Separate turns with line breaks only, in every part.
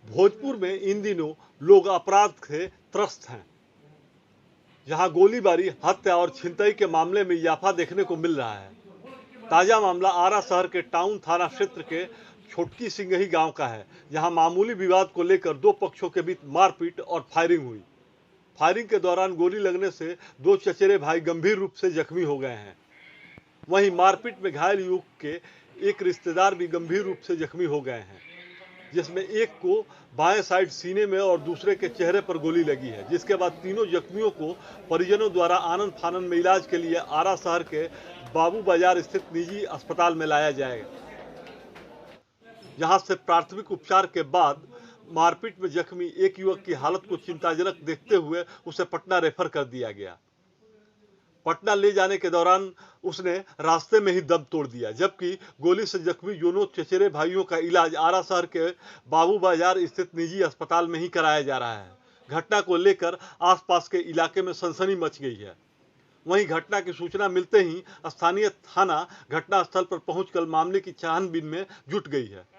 भोजपुर में इन दिनों लोग अपराध से त्रस्त हैं, जहां गोलीबारी, हत्या और छिनतई के मामले में इजाफा देखने को मिल रहा है। ताजा मामला आरा शहर के टाउन थाना क्षेत्र के छोटकी सिंगही गांव का है, जहां मामूली विवाद को लेकर दो पक्षों के बीच मारपीट और फायरिंग हुई। फायरिंग के दौरान गोली लगने से दो चचेरे भाई गंभीर रूप से जख्मी हो गए हैं। वहीं मारपीट में घायल युवक के एक रिश्तेदार भी गंभीर रूप से जख्मी हो गए हैं, जिसमें एक को बाएं साइड सीने में और दूसरे के चेहरे पर गोली लगी है, जिसके बाद तीनों जख्मियों को परिजनों द्वारा आनंद फानन में इलाज के लिए आरा शहर के बाबू बाजार स्थित निजी अस्पताल में लाया जाएगा, जहां से प्राथमिक उपचार के बाद मारपीट में जख्मी एक युवक की हालत को चिंताजनक देखते हुए उसे पटना रेफर कर दिया गया। पटना ले जाने के दौरान उसने रास्ते में ही दम तोड़ दिया, जबकि गोली से जख्मी दोनों चचेरे भाइयों का इलाज आरा शहर के बाबू बाजार स्थित निजी अस्पताल में ही कराया जा रहा है। घटना को लेकर आसपास के इलाके में सनसनी मच गई है। वहीं घटना की सूचना मिलते ही स्थानीय थाना घटनास्थल पर पहुंचकर मामले की छानबीन में जुट गई है।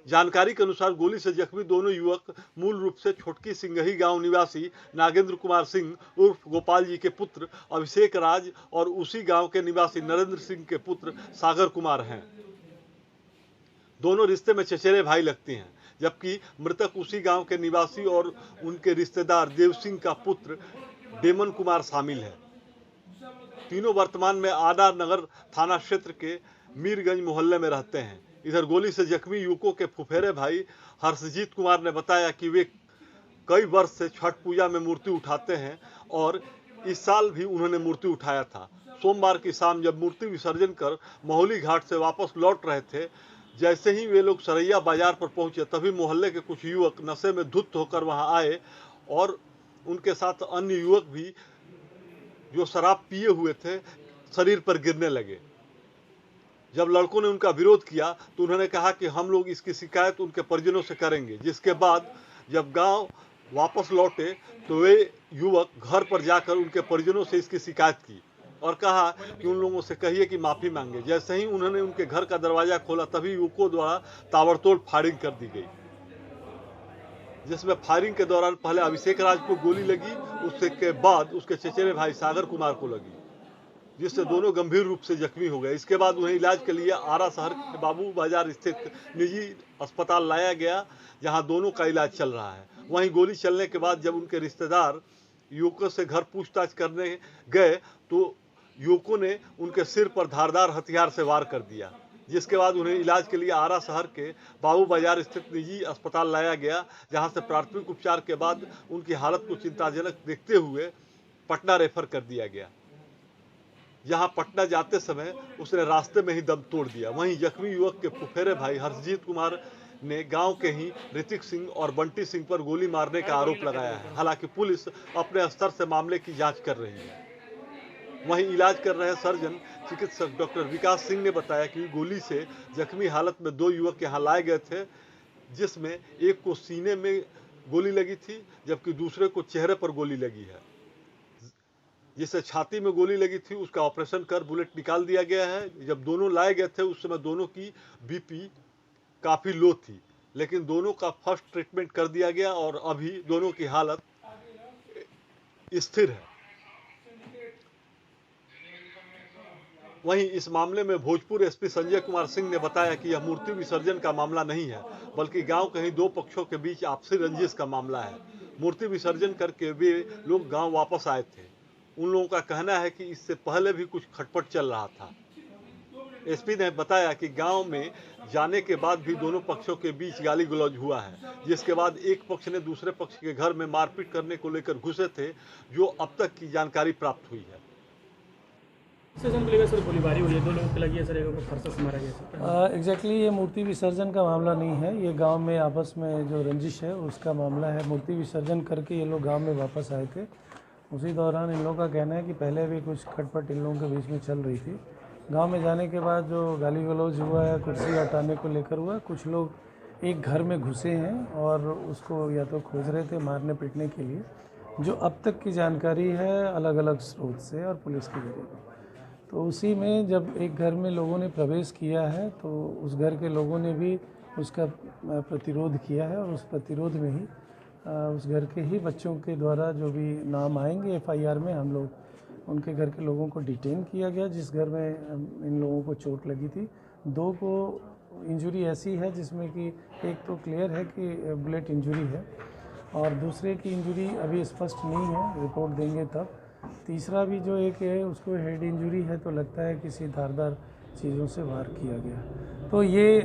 जानकारी के अनुसार गोली से जख्मी दोनों युवक मूल रूप से छोटकी सिंगही गांव निवासी नागेंद्र कुमार सिंह उर्फ गोपाल जी के पुत्र अभिषेक राज और उसी गांव के निवासी नरेंद्र सिंह के पुत्र सागर कुमार हैं। दोनों रिश्ते में चचेरे भाई लगते हैं, जबकि मृतक उसी गांव के निवासी और उनके रिश्तेदार देव सिंह का पुत्र डेमन कुमार शामिल है। तीनों वर्तमान में आदा नगर थाना क्षेत्र के मीरगंज मोहल्ले में रहते हैं। इधर गोली से जख्मी युवकों के फुफेरे भाई हर्षजीत कुमार ने बताया कि वे कई वर्ष से छठ पूजा में मूर्ति उठाते हैं और इस साल भी उन्होंने मूर्ति उठाया था। सोमवार की शाम जब मूर्ति विसर्जन कर महुली घाट से वापस लौट रहे थे, जैसे ही वे लोग सरैया बाजार पर पहुंचे, तभी मोहल्ले के कुछ युवक नशे में धुत होकर वहां आए और उनके साथ अन्य युवक भी जो शराब पिए हुए थे शरीर पर गिरने लगे। जब लड़कों ने उनका विरोध किया तो उन्होंने कहा कि हम लोग इसकी शिकायत उनके परिजनों से करेंगे। जिसके बाद जब गांव वापस लौटे तो वे युवक घर पर जाकर उनके परिजनों से इसकी शिकायत की और कहा कि उन लोगों से कहिए कि माफी मांगे। जैसे ही उन्होंने उनके घर का दरवाजा खोला, तभी युवकों द्वारा ताबड़तोड़ फायरिंग कर दी गई, जिसमें फायरिंग के दौरान पहले अभिषेक राज को गोली लगी, उसके बाद उसके चचेरे भाई सागर कुमार को लगी, जिससे दोनों गंभीर रूप से जख्मी हो गए। इसके बाद उन्हें इलाज के लिए आरा शहर के बाबू बाजार स्थित निजी अस्पताल लाया गया, जहां दोनों का इलाज चल रहा है। वहीं गोली चलने के बाद जब उनके रिश्तेदार युवकों से घर पूछताछ करने गए तो युवकों ने उनके सिर पर धारदार हथियार से वार कर दिया, जिसके बाद उन्हें इलाज के लिए आरा शहर के बाबू बाजार स्थित निजी अस्पताल लाया गया, जहां से प्राथमिक उपचार के बाद उनकी हालत को चिंताजनक देखते हुए पटना रेफर कर दिया गया, जहां पटना जाते समय उसने रास्ते में ही दम तोड़ दिया। वहीं जख्मी युवक के फुफेरे भाई हर्षजीत कुमार ने गांव के ही ऋतिक सिंह और बंटी सिंह पर गोली मारने का आरोप लगाया है। हालांकि पुलिस अपने स्तर से मामले की जांच कर रही है। वहीं इलाज कर रहे सर्जन चिकित्सक डॉक्टर विकास सिंह ने बताया कि गोली से जख्मी हालत में दो युवक यहां लाए गए थे, जिसमें एक को सीने में गोली लगी थी, जबकि दूसरे को चेहरे पर गोली लगी है। जिसे छाती में गोली लगी थी उसका ऑपरेशन कर बुलेट निकाल दिया गया है। जब दोनों लाए गए थे उस समय दोनों की बीपी काफ़ी लो थी, लेकिन दोनों का फर्स्ट ट्रीटमेंट कर दिया गया और अभी दोनों की हालत स्थिर है। वहीं इस मामले में भोजपुर एसपी संजय कुमार सिंह ने बताया कि यह मूर्ति विसर्जन का मामला नहीं है, बल्कि गांव के ही दो पक्षों के बीच आपसी रंजिश का मामला है। मूर्ति विसर्जन करके वे लोग गांव वापस आए थे। उन लोगों का कहना है कि इससे पहले भी कुछ खटपट चल रहा था। एसपी ने बताया कि गांव में जाने के बाद भी दोनों पक्षों के बीच गाली गलौज हुआ है, जिसके बाद एक पक्ष ने दूसरे पक्ष के घर में मारपीट करने को लेकर घुसे थे, जो अब तक की जानकारी प्राप्त हुई है।
सर गोलीबारी हुई है, दो लोगों की लगी है सर, एक को फरसा से मारा गया।
एग्जैक्टली ये मूर्ति विसर्जन का मामला नहीं है, ये गांव में आपस में जो रंजिश है उसका मामला है। मूर्ति विसर्जन करके ये लोग गांव में वापस आए थे। उसी दौरान इन लोगों का कहना है कि पहले भी कुछ खटपट इन लोगों के बीच में चल रही थी। गांव में जाने के बाद जो गाली गलौज हुआ है, कुर्सी हटाने को लेकर हुआ, कुछ लोग एक घर में घुसे हैं और उसको या तो खोज रहे थे मारने पीटने के लिए, जो अब तक की जानकारी है अलग अलग स्रोत से और पुलिस के जरिए। तो उसी में जब एक घर में लोगों ने प्रवेश किया है तो उस घर के लोगों ने भी उसका प्रतिरोध किया है और उस प्रतिरोध में ही उस घर के ही बच्चों के द्वारा जो भी नाम आएंगे एफआईआर में, हम लोग उनके घर के लोगों को डिटेन किया गया जिस घर में इन लोगों को चोट लगी थी। 2 को इंजरी ऐसी है जिसमें कि एक तो क्लियर है कि बुलेट इंजरी है और दूसरे की इंजरी अभी स्पष्ट नहीं है, रिपोर्ट देंगे तब। तीसरा भी जो एक है उसको हेड इंजरी है, तो लगता है किसी धारदार चीज़ों से वार किया गया। तो ये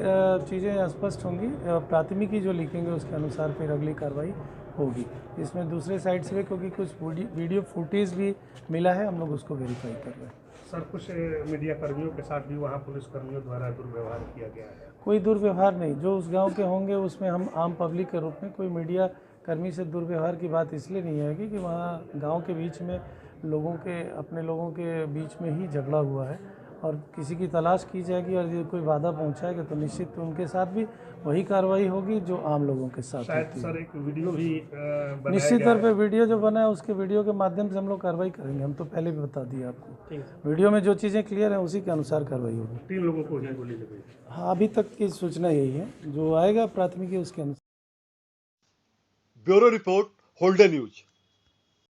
चीज़ें स्पष्ट होंगी, प्राथमिकी जो लिखेंगे उसके अनुसार फिर अगली कार्रवाई होगी। इसमें दूसरे साइड से क्योंकि कुछ वीडियो फुटेज भी मिला है, हम लोग उसको वेरीफाई कर रहे हैं।
सर, कुछ मीडिया कर्मियों के साथ भी वहाँ पुलिस कर्मियों द्वारा दुर्व्यवहार किया गया है?
कोई दुर्व्यवहार नहीं, जो उस गांव के होंगे उसमें हम आम पब्लिक के रूप में कोई मीडिया कर्मी से दुर्व्यवहार की बात इसलिए नहीं आएगी कि वहाँ गांव के बीच में अपने लोगों के बीच में ही झगड़ा हुआ है और किसी की तलाश की जाएगी और यदि कोई बाधा पहुंचाएगा तो निश्चित उनके साथ भी वही कार्रवाई होगी जो आम लोगों के साथ
शायद
होती है।
सर एक वीडियो भी बनाया
निश्चित
गया
तौर
है।
पे वीडियो जो बना है उसके वीडियो के माध्यम से हम लोग कार्रवाई करेंगे। हम तो पहले भी बता दिए आपको,
ठीक है।
वीडियो में जो चीज़ें क्लियर हैं उसी के अनुसार कार्रवाई होगी।
3 लोगों को ही गोली लगी।
हाँ, अभी तक की सूचना यही है, जो आएगा प्राथमिकी उसके अनुसार।
ब्यूरो रिपोर्ट, होल्डन न्यूज।